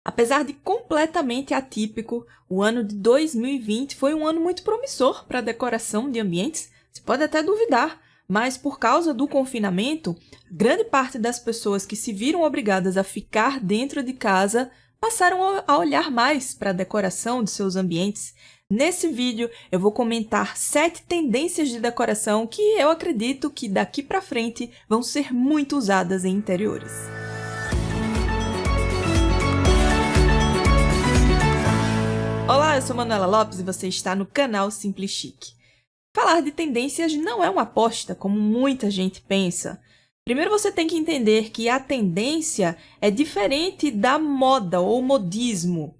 Apesar de completamente atípico, o ano de 2020 foi um ano muito promissor para a decoração de ambientes. Se pode até duvidar, mas por causa do confinamento, grande parte das pessoas que se viram obrigadas a ficar dentro de casa passaram a olhar mais para a decoração de seus ambientes. Nesse vídeo, eu vou comentar 7 tendências de decoração que eu acredito que daqui para frente vão ser muito usadas em interiores. Olá, eu sou Manuela Lopes e você está no canal Simples Chique. Falar de tendências não é uma aposta, como muita gente pensa. Primeiro você tem que entender que a tendência é diferente da moda ou modismo.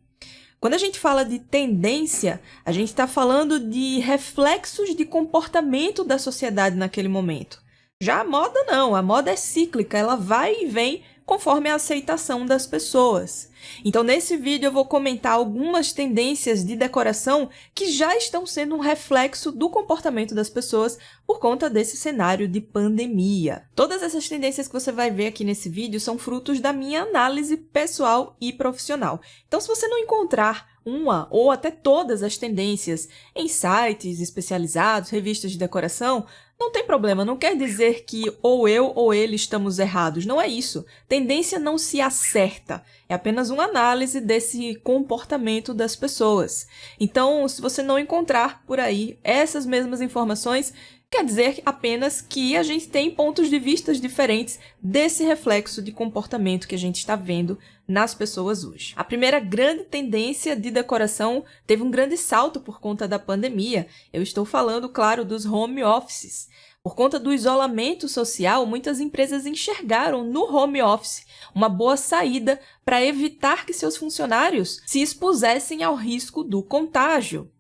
Quando a gente fala de tendência, a gente está falando de reflexos de comportamento da sociedade naquele momento. Já a moda não, a moda é cíclica, ela vai e vem conforme a aceitação das pessoas. Então, nesse vídeo eu vou comentar algumas tendências de decoração que já estão sendo um reflexo do comportamento das pessoas por conta desse cenário de pandemia. Todas essas tendências que você vai ver aqui nesse vídeo são frutos da minha análise pessoal e profissional. Então, se você não encontrar uma ou até todas as tendências em sites especializados, revistas de decoração, não tem problema, não quer dizer que ou eu ou ele estamos errados, não é isso. Tendência não se acerta, é apenas uma análise desse comportamento das pessoas. Então, se você não encontrar por aí essas mesmas informações, quer dizer apenas que a gente tem pontos de vista diferentes desse reflexo de comportamento que a gente está vendo nas pessoas hoje. A primeira grande tendência de decoração teve um grande salto por conta da pandemia. Eu estou falando, claro, dos home offices. Por conta do isolamento social, muitas empresas enxergaram no home office uma boa saída para evitar que seus funcionários se expusessem ao risco do contágio.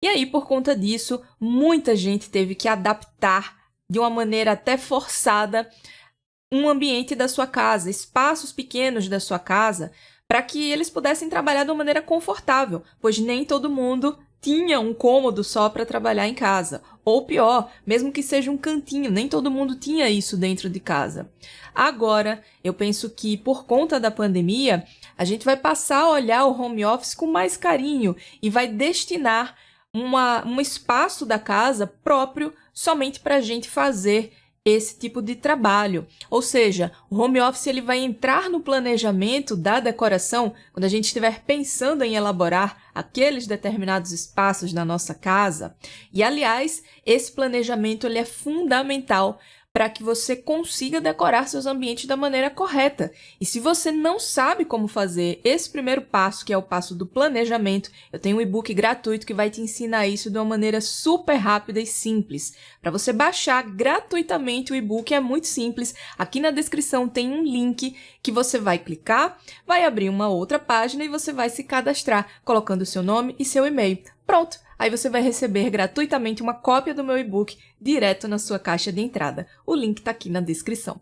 E aí, por conta disso, muita gente teve que adaptar de uma maneira até forçada um ambiente da sua casa, espaços pequenos da sua casa, para que eles pudessem trabalhar de uma maneira confortável, pois nem todo mundo tinha um cômodo só para trabalhar em casa. Ou pior, mesmo que seja um cantinho, nem todo mundo tinha isso dentro de casa. Agora, eu penso que por conta da pandemia, a gente vai passar a olhar o home office com mais carinho e vai destinar um espaço da casa próprio somente para a gente fazer esse tipo de trabalho. Ou seja, o home office ele vai entrar no planejamento da decoração quando a gente estiver pensando em elaborar aqueles determinados espaços na nossa casa. E, aliás, esse planejamento ele é fundamental para que você consiga decorar seus ambientes da maneira correta. E se você não sabe como fazer esse primeiro passo, que é o passo do planejamento, eu tenho um e-book gratuito que vai te ensinar isso de uma maneira super rápida e simples. Para você baixar gratuitamente o e-book é muito simples. Aqui na descrição tem um link que você vai clicar, vai abrir uma outra página e você vai se cadastrar, colocando o seu nome e seu e-mail. Pronto! Aí você vai receber gratuitamente uma cópia do meu e-book direto na sua caixa de entrada. O link está aqui na descrição.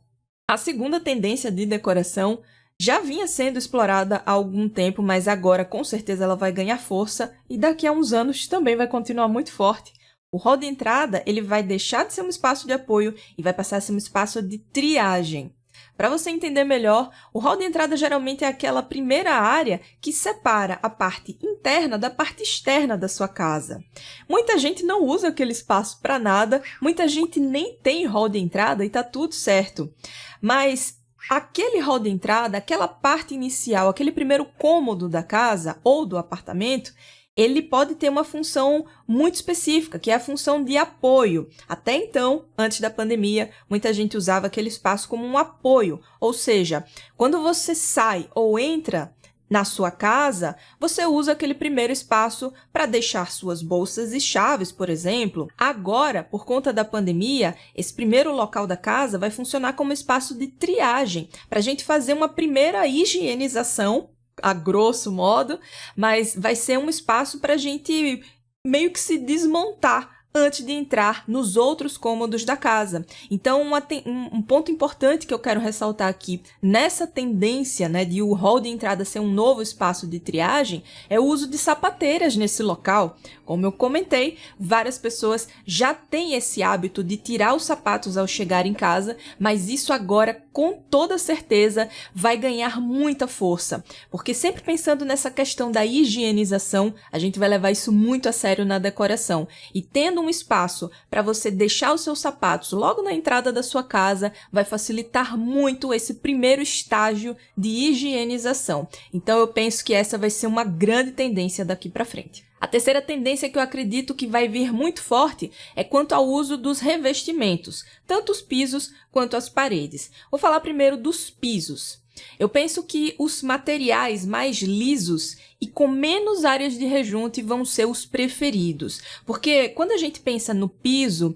A segunda tendência de decoração já vinha sendo explorada há algum tempo, mas agora com certeza ela vai ganhar força e daqui a uns anos também vai continuar muito forte. O hall de entrada ele vai deixar de ser um espaço de apoio e vai passar a ser um espaço de triagem. Para você entender melhor, o hall de entrada geralmente é aquela primeira área que separa a parte interna da parte externa da sua casa. Muita gente não usa aquele espaço para nada, muita gente nem tem hall de entrada e está tudo certo. Mas aquele hall de entrada, aquela parte inicial, aquele primeiro cômodo da casa ou do apartamento, ele pode ter uma função muito específica, que é a função de apoio. Até então, antes da pandemia, muita gente usava aquele espaço como um apoio. Ou seja, quando você sai ou entra na sua casa, você usa aquele primeiro espaço para deixar suas bolsas e chaves, por exemplo. Agora, por conta da pandemia, esse primeiro local da casa vai funcionar como espaço de triagem, para a gente fazer uma primeira higienização, a grosso modo, mas vai ser um espaço para a gente meio que se desmontar antes de entrar nos outros cômodos da casa. Então, um ponto importante que eu quero ressaltar aqui nessa tendência, né, de o hall de entrada ser um novo espaço de triagem é o uso de sapateiras nesse local. Como eu comentei, várias pessoas já têm esse hábito de tirar os sapatos ao chegar em casa, mas isso agora com toda certeza vai ganhar muita força, porque sempre pensando nessa questão da higienização, a gente vai levar isso muito a sério na decoração. E tendo um espaço para você deixar os seus sapatos logo na entrada da sua casa, vai facilitar muito esse primeiro estágio de higienização. Então eu penso que essa vai ser uma grande tendência daqui para frente. A terceira tendência que eu acredito que vai vir muito forte é quanto ao uso dos revestimentos, tanto os pisos quanto as paredes. Vou falar primeiro dos pisos. Eu penso que os materiais mais lisos e com menos áreas de rejunte vão ser os preferidos, porque quando a gente pensa no piso,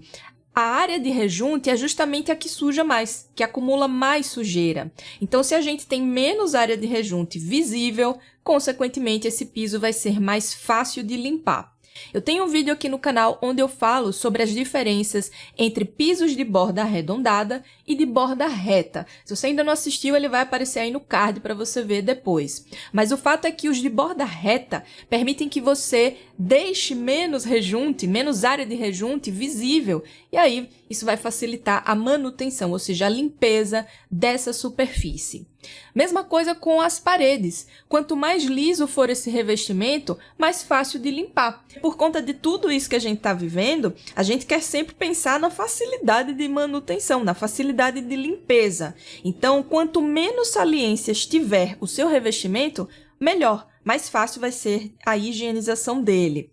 a área de rejunte é justamente a que suja mais, que acumula mais sujeira. Então, se a gente tem menos área de rejunte visível, consequentemente, esse piso vai ser mais fácil de limpar. Eu tenho um vídeo aqui no canal onde eu falo sobre as diferenças entre pisos de borda arredondada e de borda reta. Se você ainda não assistiu, ele vai aparecer aí no card para você ver depois. Mas o fato é que os de borda reta permitem que você deixe menos rejunte, menos área de rejunte visível. E aí, isso vai facilitar a manutenção, ou seja, a limpeza dessa superfície. Mesma coisa com as paredes. Quanto mais liso for esse revestimento, mais fácil de limpar. Por conta de tudo isso que a gente está vivendo, a gente quer sempre pensar na facilidade de manutenção, na facilidade de limpeza. Então, quanto menos saliências tiver o seu revestimento, melhor, mais fácil vai ser a higienização dele.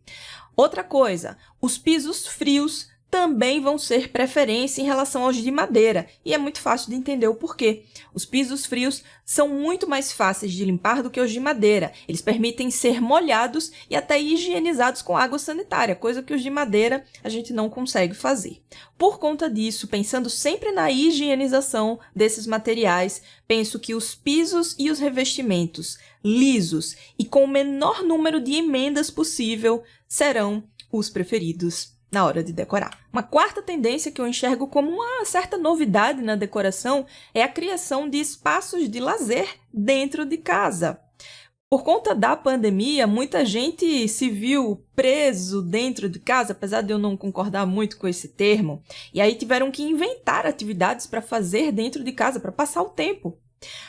Outra coisa, os pisos frios também vão ser preferência em relação aos de madeira, e é muito fácil de entender o porquê. Os pisos frios são muito mais fáceis de limpar do que os de madeira. Eles permitem ser molhados e até higienizados com água sanitária, coisa que os de madeira a gente não consegue fazer. Por conta disso, pensando sempre na higienização desses materiais, penso que os pisos e os revestimentos lisos e com o menor número de emendas possível serão os preferidos na hora de decorar. Uma quarta tendência que eu enxergo como uma certa novidade na decoração é a criação de espaços de lazer dentro de casa. Por conta da pandemia, muita gente se viu preso dentro de casa, apesar de eu não concordar muito com esse termo, e aí tiveram que inventar atividades para fazer dentro de casa, para passar o tempo.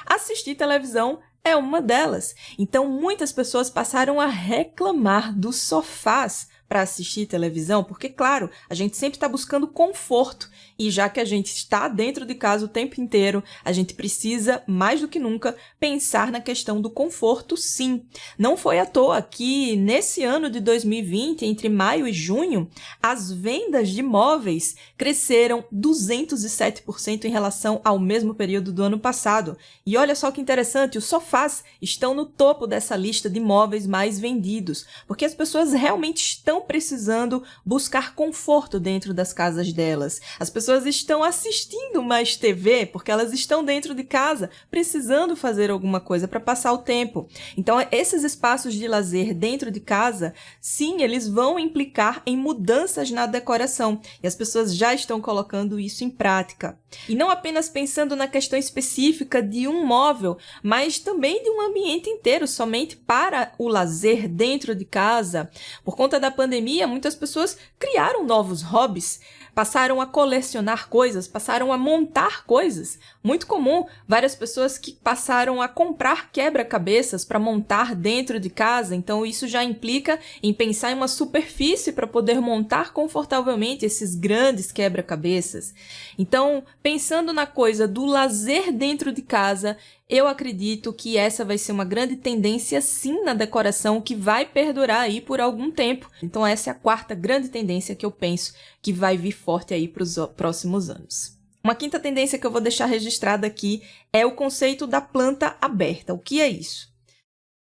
Assistir televisão é uma delas. Então, muitas pessoas passaram a reclamar dos sofás para assistir televisão, porque, claro, a gente sempre está buscando conforto, e já que a gente está dentro de casa o tempo inteiro, a gente precisa, mais do que nunca, pensar na questão do conforto, sim. Não foi à toa que, nesse ano de 2020, entre maio e junho, as vendas de móveis cresceram 207% em relação ao mesmo período do ano passado. E olha só que interessante, os sofás estão no topo dessa lista de móveis mais vendidos, porque as pessoas realmente estão precisando buscar conforto dentro das casas delas. As pessoas estão assistindo mais TV porque elas estão dentro de casa precisando fazer alguma coisa para passar o tempo. Então, esses espaços de lazer dentro de casa, sim, eles vão implicar em mudanças na decoração e as pessoas já estão colocando isso em prática. E não apenas pensando na questão específica de um móvel, mas também de um ambiente inteiro, somente para o lazer dentro de casa. Por conta da pandemia, muitas pessoas criaram novos hobbies, passaram a colecionar coisas, passaram a montar coisas. Muito comum, várias pessoas que passaram a comprar quebra-cabeças para montar dentro de casa, então isso já implica em pensar em uma superfície para poder montar confortavelmente esses grandes quebra-cabeças. Então, pensando na coisa do lazer dentro de casa, eu acredito que essa vai ser uma grande tendência, sim, na decoração, que vai perdurar aí por algum tempo. Então, essa é a quarta grande tendência que eu penso que vai vir forte aí para os próximos anos. Uma quinta tendência que eu vou deixar registrada aqui é o conceito da planta aberta. O que é isso?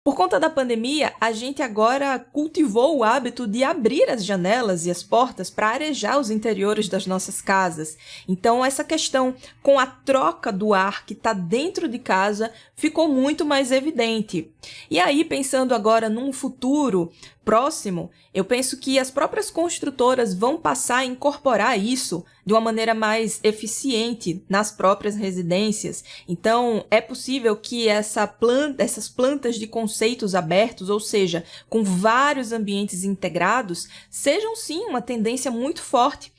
Por conta da pandemia, a gente agora cultivou o hábito de abrir as janelas e as portas para arejar os interiores das nossas casas. Então, essa questão com a troca do ar que está dentro de casa ficou muito mais evidente. E aí, pensando agora num futuro próximo, eu penso que as próprias construtoras vão passar a incorporar isso de uma maneira mais eficiente nas próprias residências. Então, é possível que essas plantas de conceitos abertos, ou seja, com vários ambientes integrados, sejam sim uma tendência muito forte.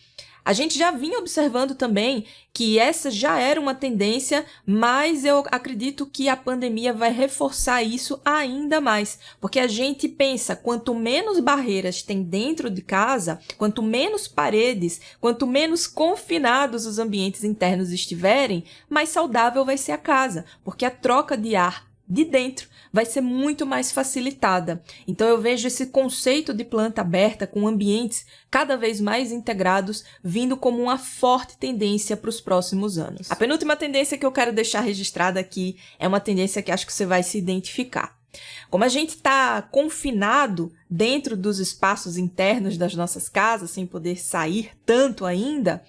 A gente já vinha observando também que essa já era uma tendência, mas eu acredito que a pandemia vai reforçar isso ainda mais, porque a gente pensa, quanto menos barreiras tem dentro de casa, quanto menos paredes, quanto menos confinados os ambientes internos estiverem, mais saudável vai ser a casa, porque a troca de ar de dentro vai ser muito mais facilitada. Então eu vejo esse conceito de planta aberta com ambientes cada vez mais integrados vindo como uma forte tendência para os próximos anos. A penúltima tendência que eu quero deixar registrada aqui é uma tendência que acho que você vai se identificar. Como a gente está confinado dentro dos espaços internos das nossas casas, sem poder sair tanto ainda,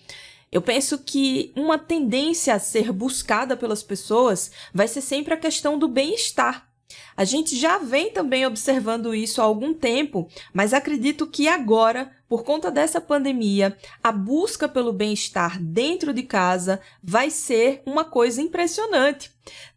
eu penso que uma tendência a ser buscada pelas pessoas vai ser sempre a questão do bem-estar. A gente já vem também observando isso há algum tempo, mas acredito que agora, por conta dessa pandemia, a busca pelo bem-estar dentro de casa vai ser uma coisa impressionante.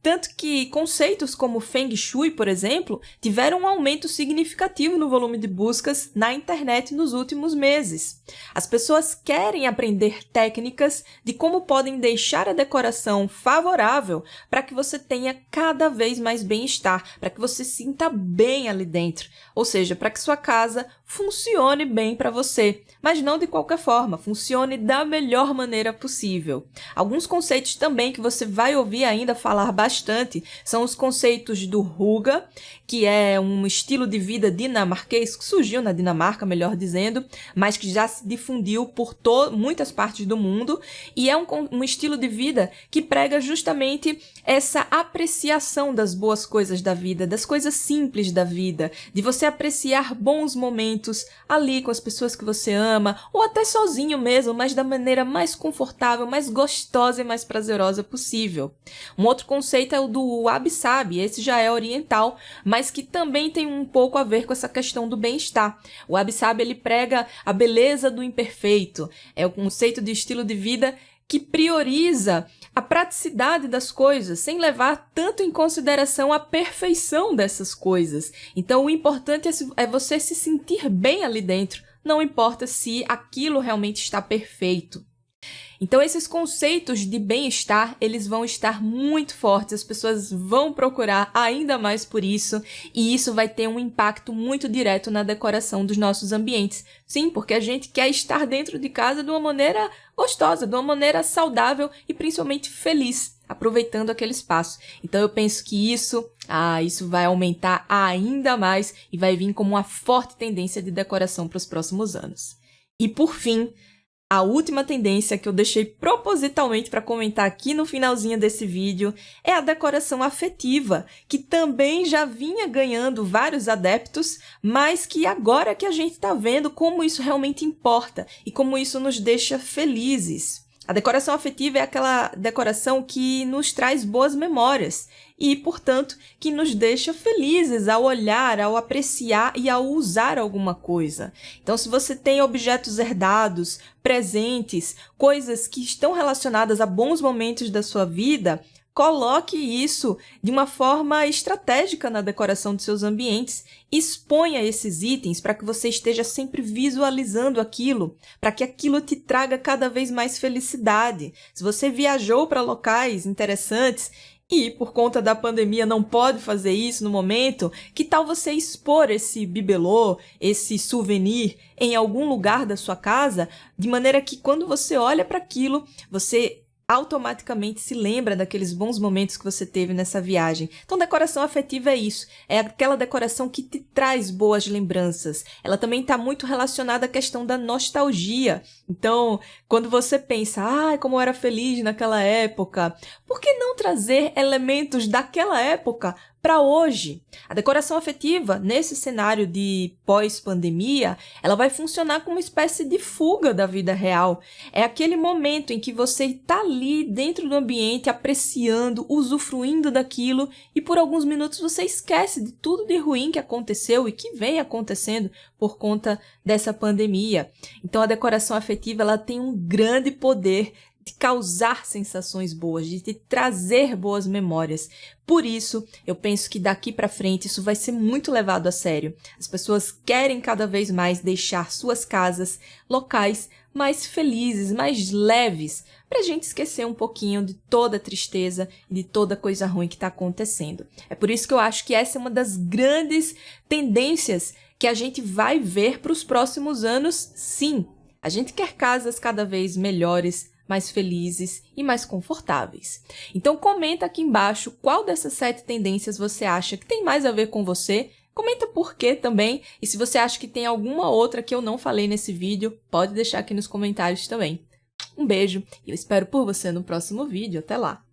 Tanto que conceitos como Feng Shui, por exemplo, tiveram um aumento significativo no volume de buscas na internet nos últimos meses. As pessoas querem aprender técnicas de como podem deixar a decoração favorável para que você tenha cada vez mais bem-estar, para que você sinta bem ali dentro. Ou seja, para que sua casa funcione bem para você, mas não de qualquer forma, funcione da melhor maneira possível. Alguns conceitos também que você vai ouvir ainda falar bastante são os conceitos do Hygge, que é um estilo de vida dinamarquês, que surgiu na Dinamarca, melhor dizendo, mas que já se difundiu por muitas partes do mundo, e é um estilo de vida que prega justamente essa apreciação das boas coisas da vida, das coisas simples da vida, de você apreciar bons momentos ali com as pessoas que você ama, ou até sozinho mesmo, mas da maneira mais confortável, mais gostosa e mais prazerosa possível. Um outro conceito é o do Wabi-Sabi, esse já é oriental, mas que também tem um pouco a ver com essa questão do bem-estar. O Wabi-Sabi, ele prega a beleza do imperfeito, é o conceito de estilo de vida que prioriza a praticidade das coisas, sem levar tanto em consideração a perfeição dessas coisas. Então, o importante é você se sentir bem ali dentro, não importa se aquilo realmente está perfeito. Então, esses conceitos de bem-estar, eles vão estar muito fortes, as pessoas vão procurar ainda mais por isso, e isso vai ter um impacto muito direto na decoração dos nossos ambientes. Sim, porque a gente quer estar dentro de casa de uma maneira gostosa, de uma maneira saudável e principalmente feliz, aproveitando aquele espaço. Então, eu penso que isso vai aumentar ainda mais e vai vir como uma forte tendência de decoração para os próximos anos. E, por fim, a última tendência que eu deixei propositalmente para comentar aqui no finalzinho desse vídeo é a decoração afetiva, que também já vinha ganhando vários adeptos, mas que agora que a gente está vendo como isso realmente importa e como isso nos deixa felizes. A decoração afetiva é aquela decoração que nos traz boas memórias e, portanto, que nos deixa felizes ao olhar, ao apreciar e ao usar alguma coisa. Então, se você tem objetos herdados, presentes, coisas que estão relacionadas a bons momentos da sua vida, coloque isso de uma forma estratégica na decoração de seus ambientes. Exponha esses itens para que você esteja sempre visualizando aquilo, para que aquilo te traga cada vez mais felicidade. Se você viajou para locais interessantes e, por conta da pandemia, não pode fazer isso no momento, que tal você expor esse bibelô, esse souvenir, em algum lugar da sua casa, de maneira que quando você olha para aquilo, você automaticamente se lembra daqueles bons momentos que você teve nessa viagem. Então, decoração afetiva é isso. É aquela decoração que te traz boas lembranças. Ela também está muito relacionada à questão da nostalgia. Então, quando você pensa, como eu era feliz naquela época, por que não trazer elementos daquela época para hoje? A decoração afetiva, nesse cenário de pós-pandemia, ela vai funcionar como uma espécie de fuga da vida real. É aquele momento em que você está ali dentro do ambiente, apreciando, usufruindo daquilo, e por alguns minutos você esquece de tudo de ruim que aconteceu e que vem acontecendo por conta dessa pandemia. Então, a decoração afetiva, ela tem um grande poder de causar sensações boas, de te trazer boas memórias. Por isso, eu penso que daqui pra frente isso vai ser muito levado a sério. As pessoas querem cada vez mais deixar suas casas, locais mais felizes, mais leves, pra gente esquecer um pouquinho de toda a tristeza e de toda coisa ruim que tá acontecendo. É por isso que eu acho que essa é uma das grandes tendências que a gente vai ver para os próximos anos, sim. A gente quer casas cada vez melhores, mais felizes e mais confortáveis. Então comenta aqui embaixo qual dessas 7 tendências você acha que tem mais a ver com você. Comenta por quê também, e se você acha que tem alguma outra que eu não falei nesse vídeo, pode deixar aqui nos comentários também. Um beijo e eu espero por você no próximo vídeo. Até lá!